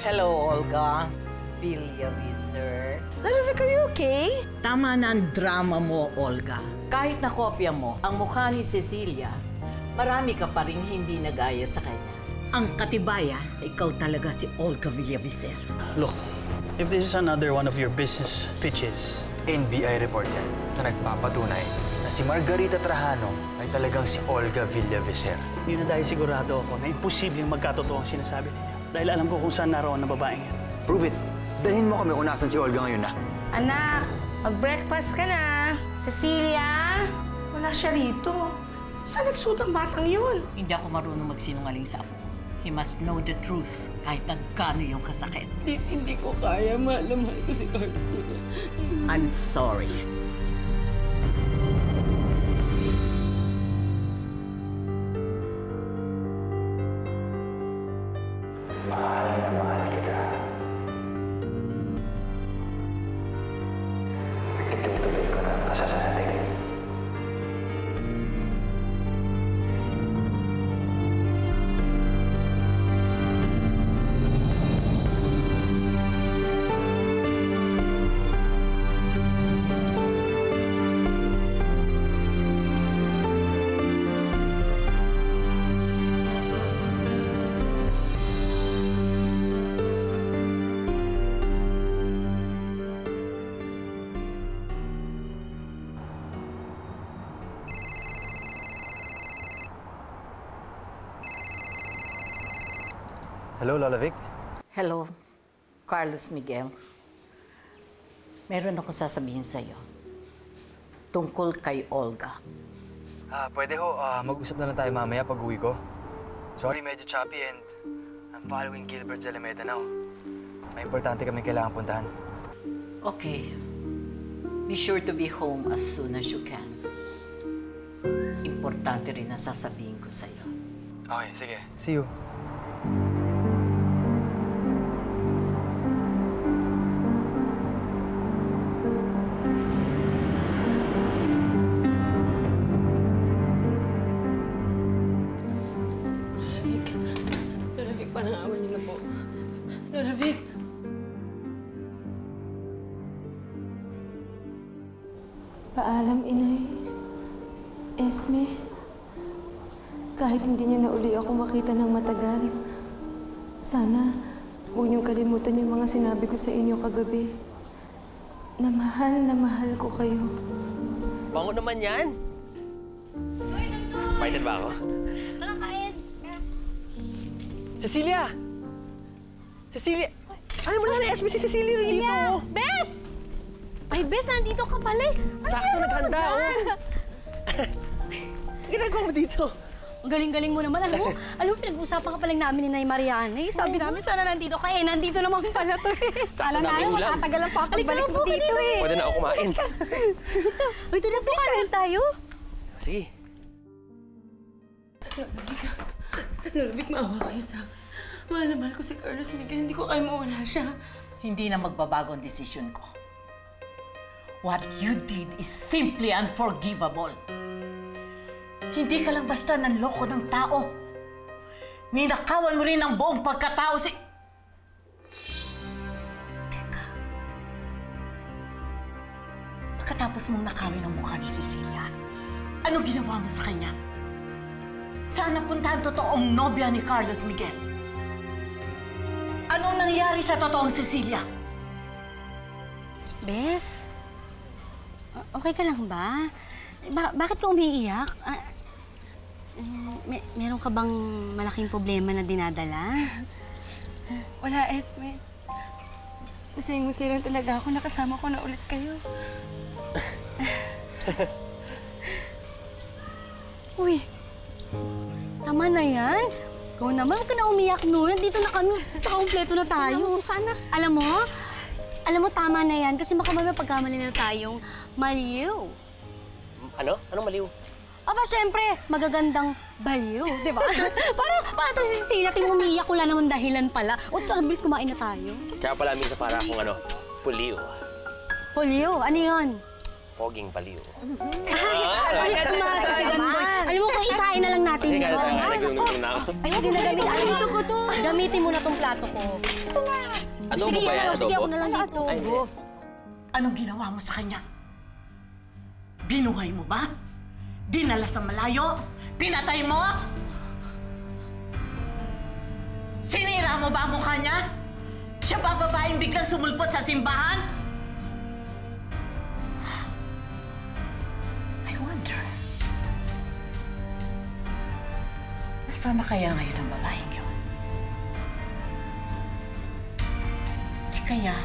Hello, Olga. Villaviser. Ludovic, are you okay? Tama na ang drama mo, Olga. Kahit nakopya mo ang mukha ni Cecilia, marami ka pa rin hindi nag-aya sa kanya. Ang katibayan, ikaw talaga si Olga Villaviser. Look, if this is another one of your business pitches, NBI report yan na nagpapatunay na si Margarita Trajano ay talagang si Olga Villaviser. yun na dahil sigurado ako na imposibleng magkatotoo ang sinasabi ninyo. Dahil alam ko kung saan naroon ang babaeng yan. Prove it. Dalhin mo kami kung nasan si Olga ngayon na. Anak, mag-breakfast ka na. Cecilia? Wala siya rito. Saan nagsuot ang batang yun? Hindi ako marunong magsinungaling sa apo ko. He must know the truth kahit nagkano yung kasakit. Please, hindi ko kaya. Mahal na mahal ko si Carlos. I'm sorry. Mahal na mahal kita. Itutuloy ko na ang kasal natin. Hello, Lola Vic. Hello, Carlos Miguel. Meron akong sasabihin sa'yo. Tungkol kay Olga. Pwede ho, mag-usap na lang tayo mamaya pag-uwi ko. Sorry, medyo choppy and I'm following Gilbert Zalameda now. May importante kami kailangan puntahan. Okay. Be sure to be home as soon as you can. Importante rin ang sasabihin ko sa'yo. Okay, sige. See you. Ludovic, parang awan niyo na po. Ludovic! Paalam, Inay. Esme, kahit hindi niyo na uli ako makita ng matagal, sana huwag niyong kalimutan yung mga sinabi ko sa inyo kagabi. Na mahal ko kayo. Bango naman yan. Painan ba ako? Nakakain. Cecilia! Cecilia! Ano mo na Esme si Cecilia dito? Bes! Ay, Bes, nandito ka pala eh. Sakto naghanda, oh. Ginagawa mo dito? Ang galing-galing mo naman. Alam mo, pinag-usapan ka palang namin ni Nay Mariana. Eh, sabi namin sana nandito ka. Eh, nandito naman pala to eh. Kala namin makatagal ang papagbalik mo dito eh. Pwede na ako kumain. Uy, ito na please, kain tayo. Sige. Ludovic, maawa kayo sa akin. Mahal na mahal ko si Carlos Miguel. Hindi ko kaya mawala siya. Hindi na magbabago ang desisyon ko. What you did is simply unforgivable. Hindi ka lang basta nanloko ng tao. Ninakawan mo rin ang buong pagkatao si... Teka. Pagkatapos mong nakawin ang mukha ni Cecilia, ano ginawa mo sa kanya? Saan napunta ang totoong nobya ni Carlos Miguel? Anong nangyari sa totoong Cecilia? Bes, okay ka lang ba? Bakit ka umiiyak? Meron ka bang malaking problema na dinadala? Wala, Esme. Masayang-masaya lang talaga ako. Nakasama ko na ulit kayo. Uy, tama na yan. Ikaw naman, huwag ka na umiyak noon. Nandito na kami. Kompleto na tayo. Alam mo, tama na yan. Kasi baka may pagkamali na tayong maliw. Ano? Anong maliw? Aba, syempre, magagandang baliw, di ba? Para to si Cecilia, umiiyak, wala naman dahilan pala. O, bilis kumain na tayo. Kaya pala minsan para akong puliw. Puliw, ano yun? Poging baliw. Ay, mas si Gandoy. yan. Alam mo, kung ikain na lang natin yun. Nagulong na ako. Ay, hindi na gamit. Alam mo, gamitin mo na tong plato ko. Ito na. Adobo Sige, ba yan? sige, ako Adobo? na lang dito. Ay, hindi. Anong ginawa mo sa kanya? Binuhay mo ba? Dinala sa malayo? Pinatay mo? Sinira mo ba ang mukha niya? Siya ba babaeng biglang sumulpot sa simbahan? I wonder. Nasaan na kaya ngayon ang babaeng yun? Di kaya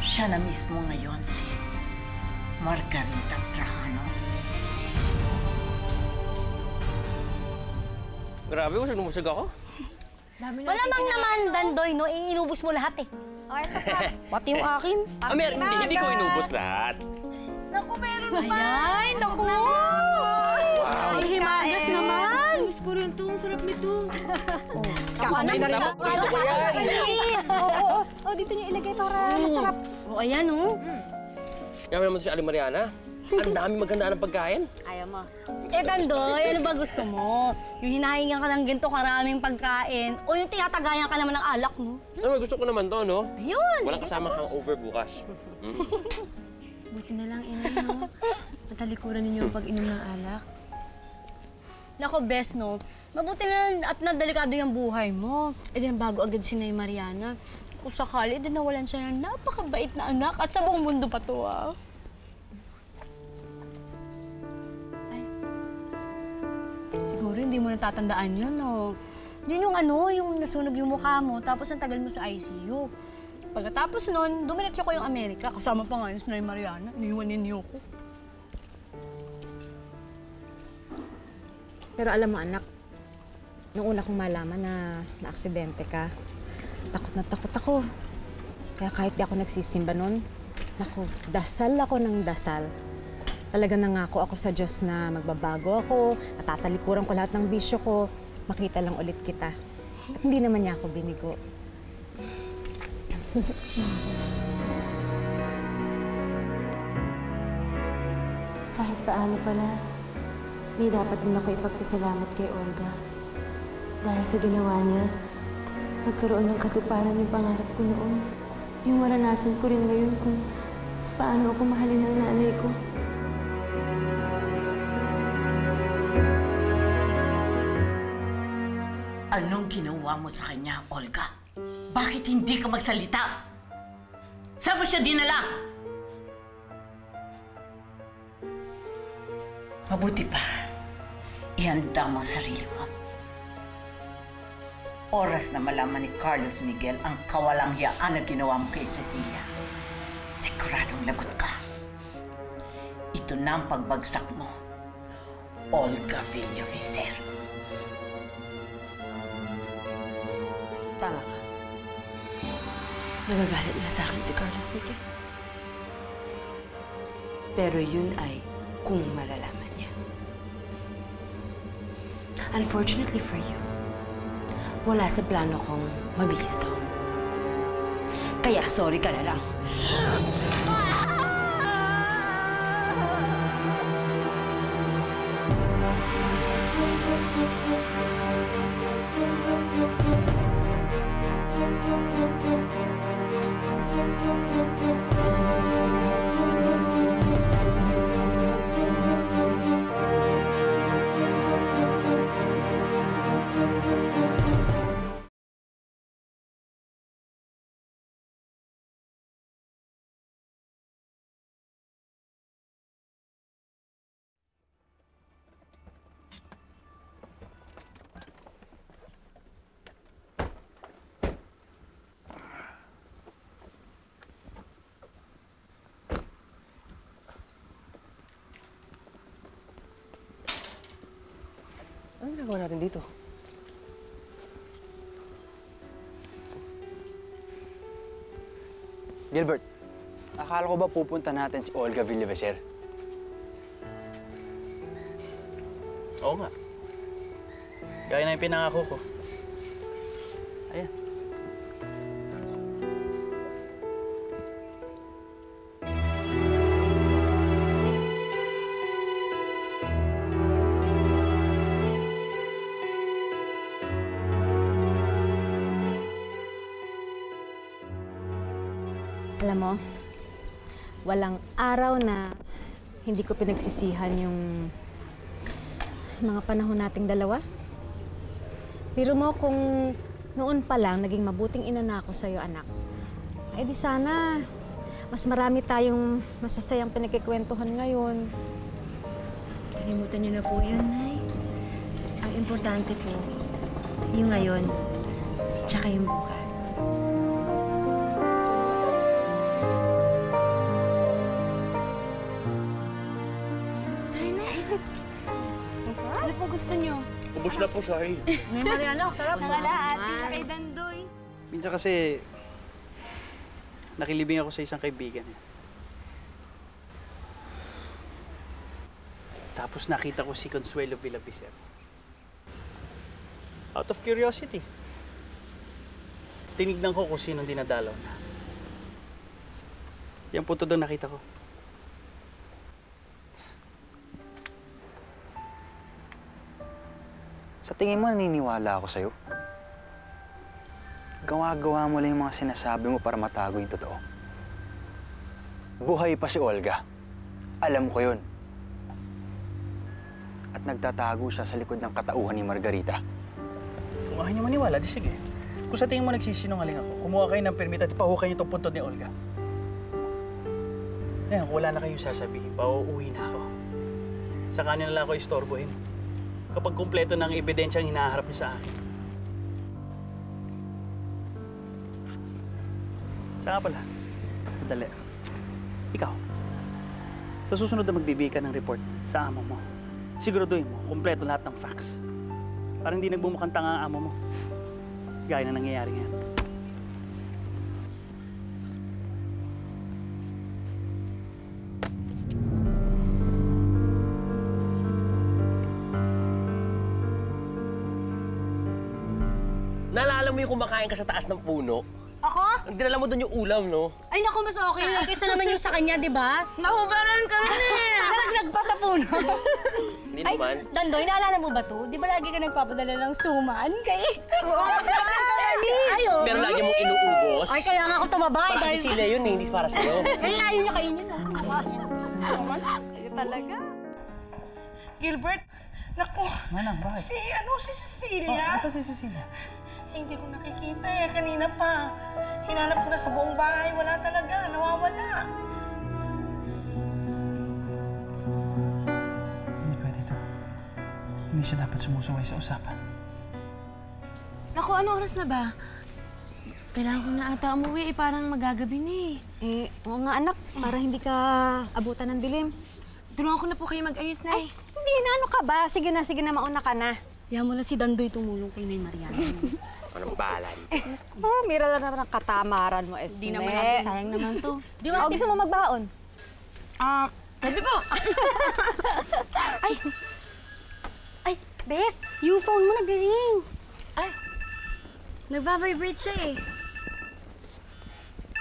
siya na mismo ngayon si Margarita Trajano? Grabe, musag ako. Malamang naman, Dandoy, no? Iinubos mo lahat eh. Ay, ito pa. Pati yung akin. Hindi ko inubos lahat. Naku, meron pa. Ay, naku! Ay, himagas naman! Miss ko rin to. Ang sarap nito. Kakanin na rin ako. Dito ko yan. Oo, dito niyo ilagay para masarap. O, ayan, oh. Kaya naman si Aling Mariana. Ang dami maganda ng pagkain. Ayaw mo. Eh, Dandoy, ano ba gusto mo? Yung hinahingan ka ng ganito karaming pagkain o yung tinatagayan ka naman ng alak mo? Ano, gusto ko naman to, no? Ayun! Walang kasamang hangover bukas. Buti na lang, inay, no? Natalikuran ninyo ang pag-inom ng alak. Nako, best, no? Mabuti na at nadelikado yung buhay mo. Eh, din bago agad si Nay Mariana. Kung sakali, din nawalan siya ng napakabait na anak at sa buong mundo pa to, ah. Siguro hindi mo natatandaan yun, no? Yun yung ano, yung nasunog yung mukha mo, tapos ang tagal mo sa ICU. Pagkatapos nun, dumiretso ko yung Amerika, kasama pa nga yun si Nay Mariana. Iniwan niyo ko. Pero alam mo, anak, nung una kong malaman na naaksidente ka, takot na takot ako. Kaya kahit di ako nagsisimba nun, naku, dasal ako ng dasal. Talaga nangako ako sa Diyos na magbabago ako, at tatalikuran ko lahat ng bisyo ko, makita lang ulit kita. At hindi naman niya ako binigo. Kahit paano pala, may dapat din ako ipagpasalamat kay Olga. Dahil sa ginawa niya, nagkaroon ng katuparan yung pangarap ko noon. Yung maranasan ko rin ngayon kung paano ako mahalin ng nanay ko. Anong ginawa mo sa kanya, Olga? Bakit hindi ka magsalita? Saan mo siya dinala? Mabuti pa, ihanda mo ang sarili mo. Oras na malaman ni Carlos Miguel ang kawalang-yaan na ginawa mo kay Cecilia. Siguradong lagot ka. Ito na ang pagbagsak mo, Olga Villavicer. Tama ka. Nagagalit nga sa akin si Carlos Miguel. Pero yun ay kung malalaman niya. Unfortunately for you, wala sa plano kong mabihis to. Kaya sorry ka na lang. Ano ginagawa natin dito? Gilbert, akala ko ba pupunta natin si Olga Villavicer? Oo nga. Gaya na yung pinangako ko. Ayan. Alam mo, walang araw na hindi ko pinagsisihan yung mga panahon nating dalawa. Pero mo kung noon pa lang naging mabuting ina na ako sa'yo, anak. Eh di sana mas marami tayong masasayang pinagkikwentuhan ngayon. Kalimutan niyo na po yun, Nay. Ang importante po, yung ngayon, tsaka yung bukas. Tayo na. Ano po gusto niyo? Ubus na po, sorry. May Mariana, sarap. Nangalahati na kay Dandoy. Minsan kasi, nakilibing ako sa isang kaibigan. Tapos nakita ko si Consuelo Villavicer. Out of curiosity. Tinignan ko kung sinong dinadalaw na. Yan po doon nakita ko. Sa tingin mo, naniniwala ako sa'yo? Gawa-gawa mo lang yung mga sinasabi mo para matago yung totoo. Buhay pa si Olga. Alam ko yun. At nagtatago siya sa likod ng katauhan ni Margarita. Kung ayaw niyo maniwala, di sige. Kung sa tingin mo nagsisinungaling ako, kumuha kayo ng permit at pahukay niyo itong puntod ni Olga. Ngayon, kung wala na kayong sasabihin, pauuwi na ako. Sa kanila lang ako istorbohin. Kapag kumpleto ng ebidensyang hinaharap niyo sa akin. Saka pala, sandali. Ikaw, sa susunod na magbibigay ka ng report sa amo mo, siguraduhin mo, kumpleto lahat ng facts. Para hindi nagbumukhang tanga ang amo mo. Gaya na nangyayari ngayon. Naalala mo yung kumakain ka sa taas ng puno? Ako? Ang dinala mo doon yung ulam, no? Ay, naku, mas okay yun kaysa naman yung sa kanya, di ba? Nahubaran ka rin eh! Nalaglag pa sa puno. Hindi Ay, naman. Dandoy, naalala mo ba to? Di ba lagi ka nagpapadala ng suman kay... Oo, Ayo. Pero lagi mong inuubos. Ay, kaya nga ako tumaba. Para Dahil... si Cecilia yun, eh, hindi para sa'yo. Kaya ayaw niya kainin. Kayo talaga. Gilbert, naku, Manang, bakit? si Cecilia. Asa si Cecilia? Hindi ko nakikita eh, kanina pa. Hinanap ko na sa buong bahay, wala talaga, nawawala. Hindi pwede to. Hindi siya dapat sumusuway sa usapan. Naku, ano oras na ba? Kailangan ko na ata umuwi eh, parang magagabi na eh. Eh, oo nga anak, para hindi ka abutan ng dilim. Tulungan ko na po kayo mag-ayos, Nay. Hindi na, ano ka ba? Sige na, mauna ka na. Kaya mo na si Dandoy tumulong kay Nay Mariana. Anong bahala dito? Oh, mira lang naman ang katamaran mo, Esme. Di naman natin Sayang naman to. Di ba? Gusto mo magbaon? Pwede po. Ay, Bes, yung phone mo nag-ring. Ay, nagva-vibrate siya eh.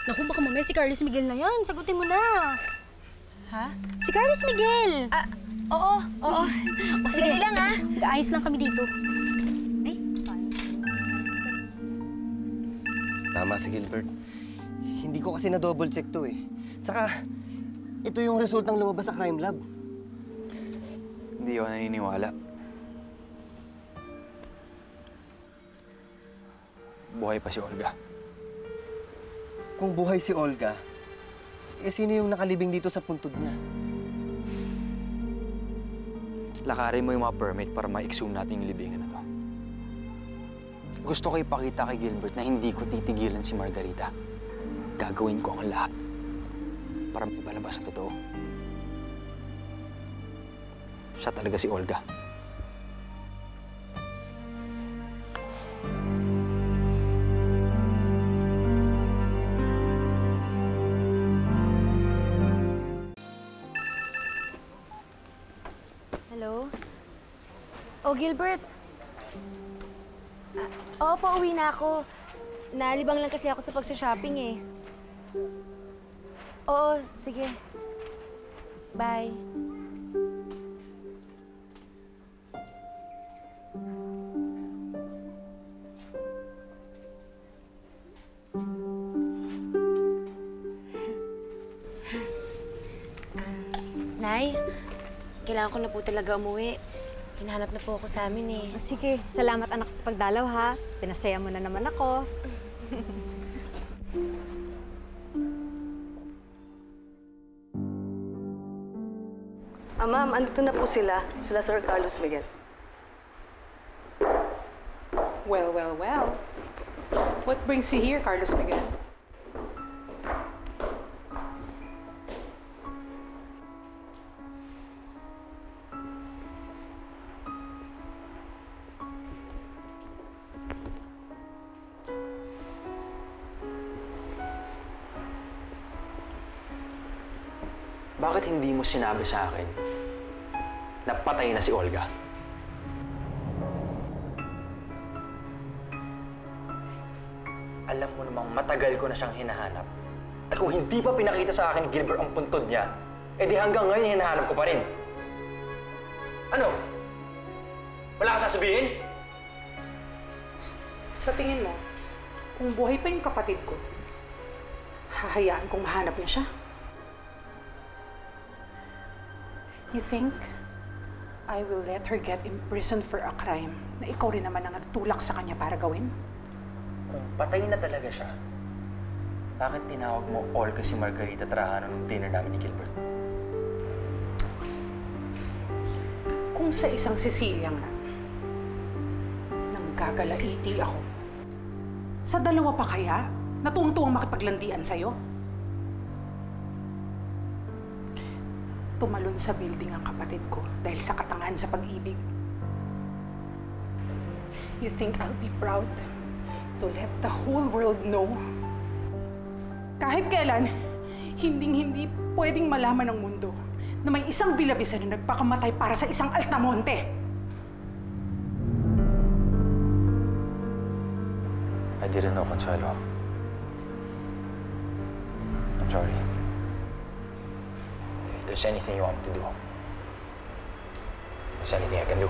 Naku, baka mamaya si Carlos Miguel na yan. Sagutin mo na. Ha? Si Carlos Miguel! Oo. O sige, Sandali lang, Ayos lang kami dito. Ay, Tama si Gilbert. Hindi ko kasi na-double check to eh. Saka, ito yung resultang lumabas sa crime lab. Hindi ako naniniwala. Buhay pa si Olga. Kung buhay si Olga, eh sino yung nakalibing dito sa puntod niya? Lakarin mo yung mga permit para ma-exhume natin yung libingan na to. Gusto ko ipakita kay Gilbert na hindi ko titigilan si Margarita. Gagawin ko ang lahat para mapalabas ang totoo. Siya talaga si Olga. Hello? Oh, Gilbert. Oo, pauwi na ako. Nalibang lang kasi ako sa pagsha-shopping eh. Oo, sige. Bye. Nay, kailangan ko na po talaga umuwi. Hinahanap na po ako sa amin eh. Sige, salamat anak sa pagdalaw ha. Pinasaya mo na naman ako. Ma'am, andito na po sila. Sila Sir Carlos Miguel. Well, well, well. What brings you here, Carlos Miguel? Bakit hindi mo sinabi sa akin na patay na si Olga? Alam mo namang matagal ko na siyang hinahanap. At kung hindi pa pinakita sa akin ni Gilbert ang puntod niya, edi hanggang ngayon hinahanap ko pa rin. Ano? Wala ka sasabihin? Sa tingin mo, kung buhay pa yung kapatid ko, hahayaan kong mahanap niya siya? You think I will let her get imprisoned for a crime na ikaw rin naman ang nagtulak sa kanya para gawin? Kung patay na talaga siya, bakit tinawag mo Olga si Margarita Trajano nung dinner namin ni Gilbert? Kung sa isang Cecilia nga, nang gagalaiti ako, sa dalawa pa kaya, natuwang-tuwang makipaglandian sa'yo? Tumalon sa building ang kapatid ko dahil sa katangahan sa pag-ibig. You think I'll be proud to let the whole world know? Kahit kailan, hinding-hindi pwedeng malaman ng mundo na may isang Villabisa na nagpakamatay para sa isang Altamonte. I didn't know, Consuelo. I'm sorry. If there's anything you want me to do, there's anything I can do.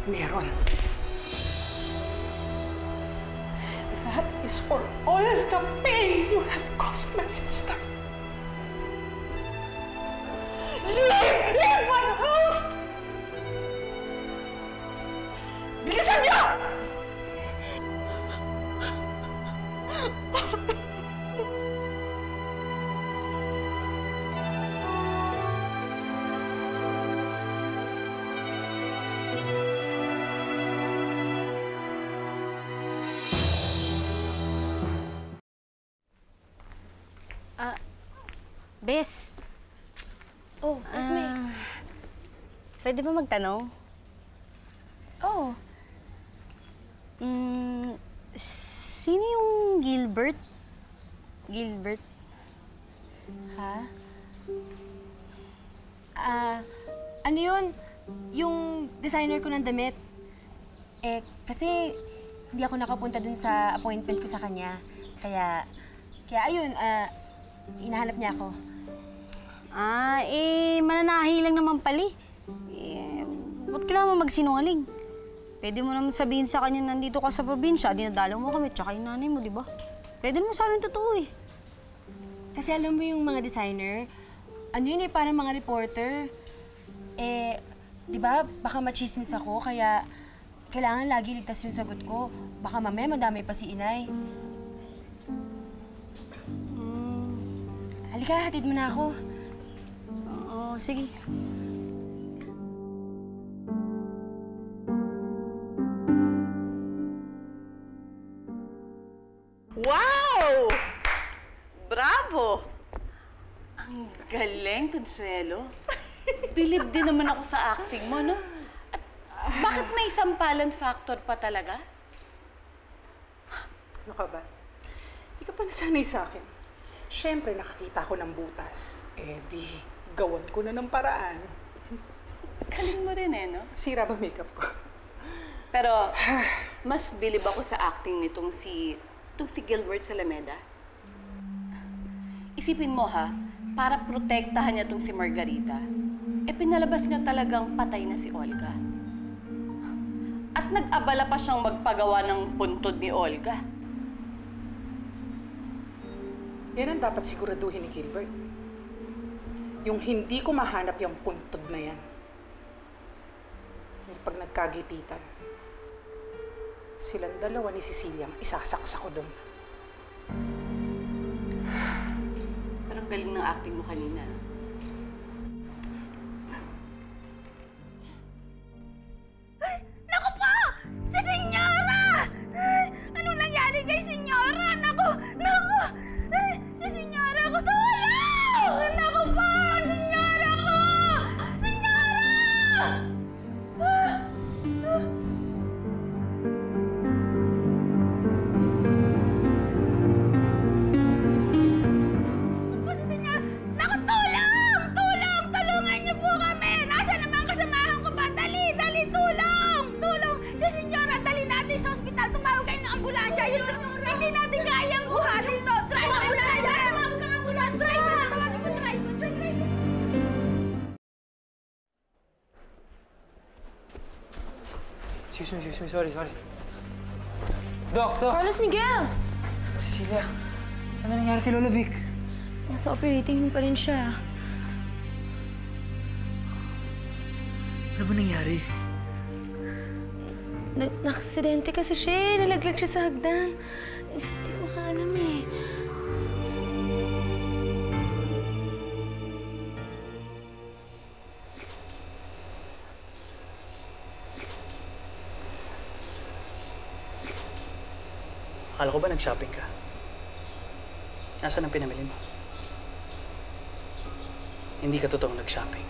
Meron. That is for all the pain you have caused my sister. Leave my house! Bilisan niyo! Bes. Oh, Esme. Pwede ba magtanong? Oh, Sino yung Gilbert? Gilbert? ha? Ano yun? Yung designer ko ng damit. Kasi hindi ako nakapunta dun sa appointment ko sa kanya. Kaya ayun, hinahanap niya ako. Mananahi lang naman pali. Ba't kailangan mo magsinungaling? Pwede mo naman sabihin sa kanya nandito ka sa probinsya, dinadalaw mo kami, tsaka yung nanay mo, di ba? Pwede mo sabihin totoo eh. Kasi alam mo yung mga designer, ano yun parang mga reporter. Di ba, baka machismis ako, kaya kailangan lagi ligtas yung sagot ko. Baka mamaya madamay pa si inay. Halika, hatid mo na ako. Oo, sige. Wow! Bravo! Ang galing, Consuelo. Bilib din naman ako sa acting mo, no? At bakit may sampalan factor pa talaga? Ano ka ba? Di ka pa nasanay sa akin. Siyempre, nakakita ko ng butas. Di, gawan ko na ng paraan. Galing mo rin no? Sira ba makeup ko? Pero, mas bilib ako sa acting nitong si Gilbert Salameda. Isipin mo ha, para protektahan niya tong si Margarita, pinalabas niya talagang patay na si Olga. At nag-abala pa siyang magpagawa ng puntod ni Olga. Yan ang dapat siguraduhin ni Gilbert. yung hindi ko mahanap yung puntod na yan. Dahil pag nagkagipitan, silang dalawa ni Cecilia ang isasaksa ko doon. Parang galing ng acting mo kanina. Naku po! Si Senyora! Anong nangyari kay Senyora? Naku! Naku! Si Senyora ko! Tulong! Naku po! Senyora ko! Senyora! Naku, si Senyora! Naku, tulong! Tulong! Tulungan niyo po kami! Nasaan naman kasamahan ko ba? Dali! Dali! Tulong! Tulong! Si Senyora, dali natin sa ospital. Tumawag kayo ng ambulansya. Hindi natin kayang buhatin to. Try mo! Ambulansya! Tumawag ka ng ambulansya! Tawagin mo! Try mo! Excuse me, sorry. Doc! Carlos Miguel! Cecilia, ano nangyari kay Lola Vic? Nasa operating room pa rin siya. Ano ba nangyari? Nakaksidente kasi siya eh. Nalaglag siya sa hagdan. Hindi ko nga alam eh. Akala ko ba nag-shopping ka? Nasaan ang pinamili mo? Hindi ka totoong nag-shopping.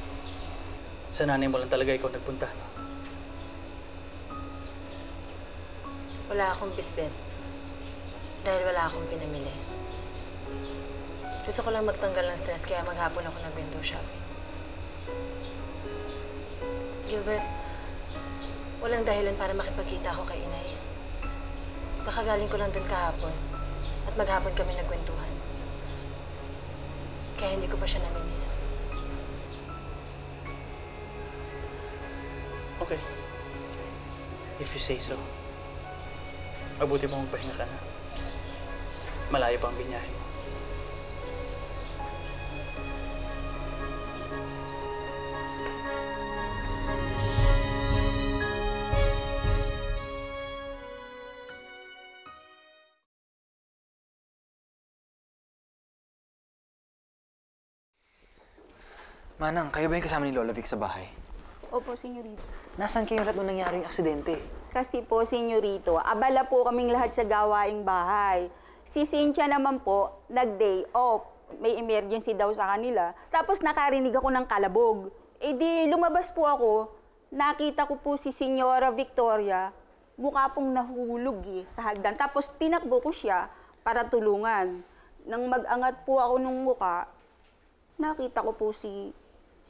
Sa nanay mo lang talaga ikaw nagpunta, no? Wala akong bitbit. Dahil wala akong pinamili. Gusto ko lang magtanggal ng stress kaya maghapon ako nag-window shopping. Gilbert, walang dahilan para makipagkita ako kay Inay. Kakagaling ko lang dun kahapon at maghapon kami nagkwentuhan. Kaya hindi ko pa siya namimiss. Okay. If you say so. Mabuti pa magpahinga ka na. Malayo pa ang binyahe mo. Manang, kayo ba yung kasama ni Lola Vic sa bahay? Opo, senyorito. Nasaan kayo lahat nung nangyaring aksidente? Kasi po, senyorito, abala po kaming lahat sa gawaing bahay. Si Cynthia naman po, nag-day off. May emergency daw sa kanila. Tapos nakarinig ako ng kalabog. E di, lumabas po ako. Nakita ko po si Senyora Victoria. Mukha pong nahulog sa hagdan. Tapos tinakbo ko siya para tulungan. Nang mag-angat po ako ng mukha, nakita ko po si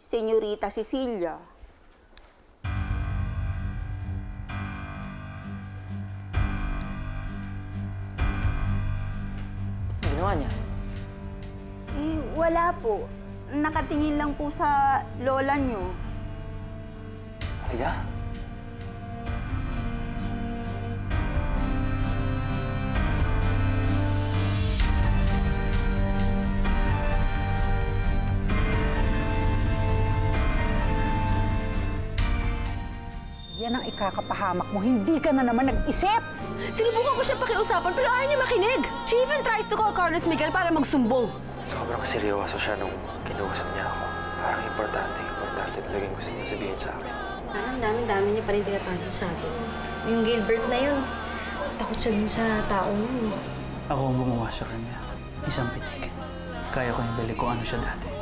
Senyorita Cecilia. Ginawa niya? Eh, wala po. Nakatingin lang po sa lola niyo. Talaga? Yan ang ikakapahamak mo. Hindi ka na naman nag-isip! Sinubukan ko siya pakiusapan pero ayaw niya makinig. She even tries to call Carlos Miguel para magsumbong. Sobrang seryoso siya nung kinuusap niya ako. Parang importante talaga yung gusto niya sabihin sa akin. Parang dami-dami niya pa rin tinatanong sa akin. Yung Gilbert na yun, takot siya dun sa taong yun. Ako ang gumawa sa kanya. Isang pitik. Kaya ko yung balik kung ano siya dati.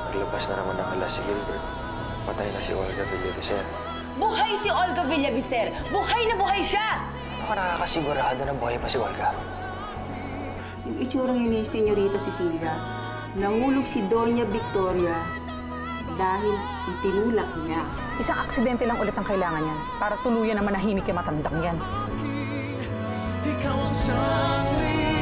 Naglabas na naman ng alas si Gilbert. Patay na si Olga Villavicer. Buhay si Olga Villavicer! Buhay na buhay siya! Ako nakakasigurado na buhay pa si Olga. Yung itsurang yun ni Senyorita Cecilia, nangulog si Doña Victoria dahil itinulak niya. Isang aksidente lang ulit ang kailangan yan para tuluyan na manahimik yung matandang yan. Ikaw ang sangli